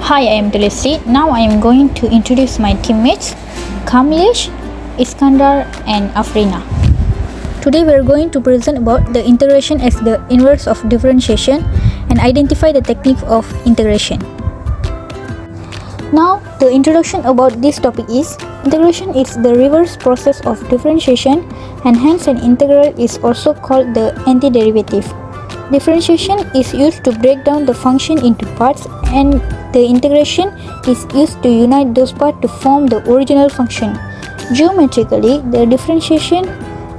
Hi, I am Tulsi. Now I am going to introduce my teammates Kamlesh, Iskandar and Afrina. Today we are going to present about the integration as the inverse of differentiation and identify the technique of integration. Now the introduction about this topic is integration is the reverse process of differentiation and hence an integral is also called the antiderivative. Differentiation is used to break down the function into parts and the integration is used to unite those parts to form the original function. Geometrically, the differentiation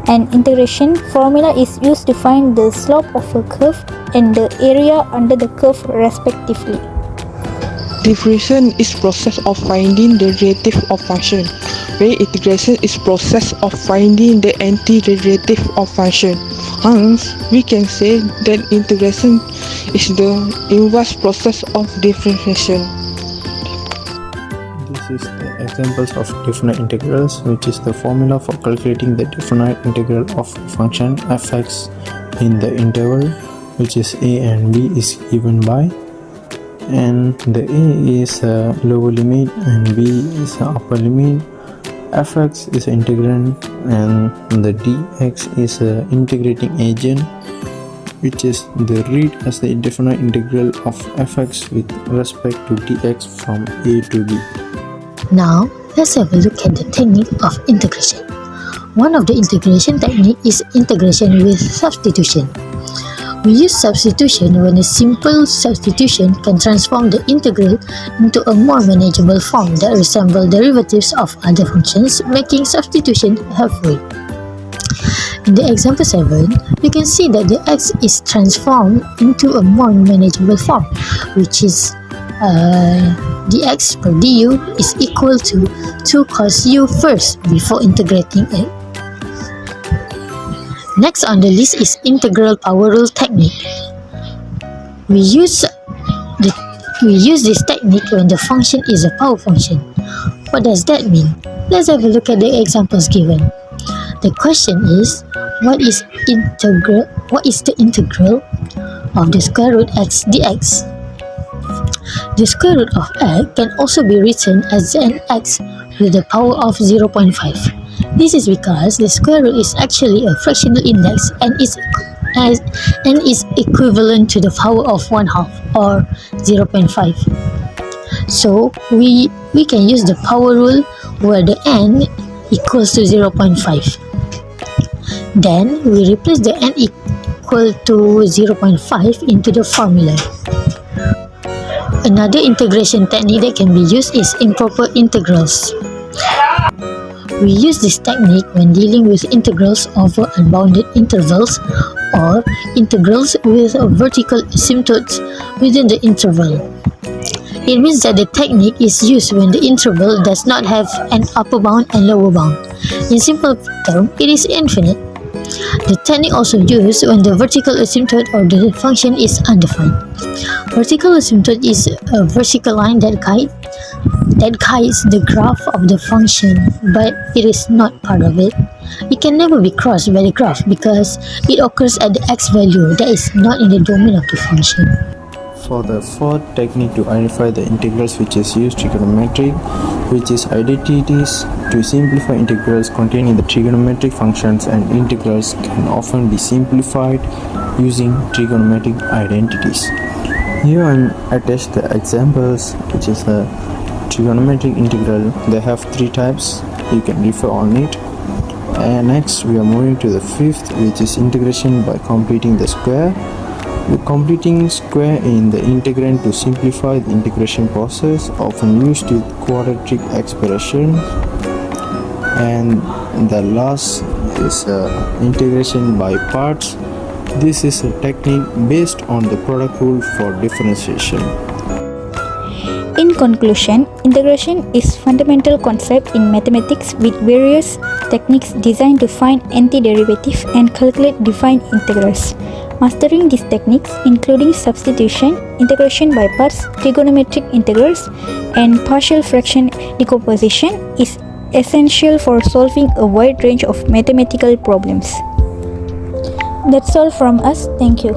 and integration formula is used to find the slope of a curve and the area under the curve respectively. Differentiation is process of finding the derivative of function, where integration is process of finding the antiderivative of function. Hence, we can say that integration is the inverse process of differentiation. This is the examples of definite integrals, which is the formula for calculating the definite integral of function fx in the interval, which is a and b is given by, and the a is a lower limit and b is the upper limit. Fx is an integrand and the dx is an integrating agent, which is the read as the definite integral of fx with respect to dx from a to b. Now, let's have a look at the technique of integration. One of the integration technique is integration with substitution. We use substitution when a simple substitution can transform the integral into a more manageable form that resembles derivatives of other functions, making substitution helpful. In the example 7, we can see that the x is transformed into a more manageable form, which is dx per du is equal to 2 cos u first before integrating it. Next on the list is integral power rule technique. We use this technique when the function is a power function. What does that mean? Let's have a look at the examples given. The question is, what is the integral of the square root x dx? The square root of x can also be written as an x with the power of 0.5. This is because the square root is actually a fractional index and is equivalent to the power of 1/2 or 0.5. So we can use the power rule where the n equals to 0.5. Then we replace the n equal to 0.5 into the formula. Another integration technique that can be used is improper integrals. We use this technique when dealing with integrals over unbounded intervals or integrals with vertical asymptotes within the interval. It means that the technique is used when the interval does not have an upper bound and lower bound. In simple terms, it is infinite. The technique also used when the vertical asymptote of the function is undefined. Vertical asymptote is a vertical line that guides the graph of the function, but it is not part of it. It can never be crossed by the graph because it occurs at the x value that is not in the domain of the function. For the fourth technique to identify the integrals, which is used trigonometric, which is identities to simplify integrals contained in the trigonometric functions, and integrals can often be simplified using trigonometric identities. Here I attach the examples, which is a trigonometric integral. They have 3 types. You can refer on it. And next we are moving to the fifth, which is integration by completing the square. We're completing square in the integrand to simplify the integration process, often used with quadratic expression. And the last is integration by parts. This is a technique based on the product rule for differentiation. In conclusion, integration is a fundamental concept in mathematics with various techniques designed to find antiderivative and calculate defined integrals. Mastering these techniques, including substitution, integration by parts, trigonometric integrals, and partial fraction decomposition, is essential for solving a wide range of mathematical problems. That's all from us. Thank you.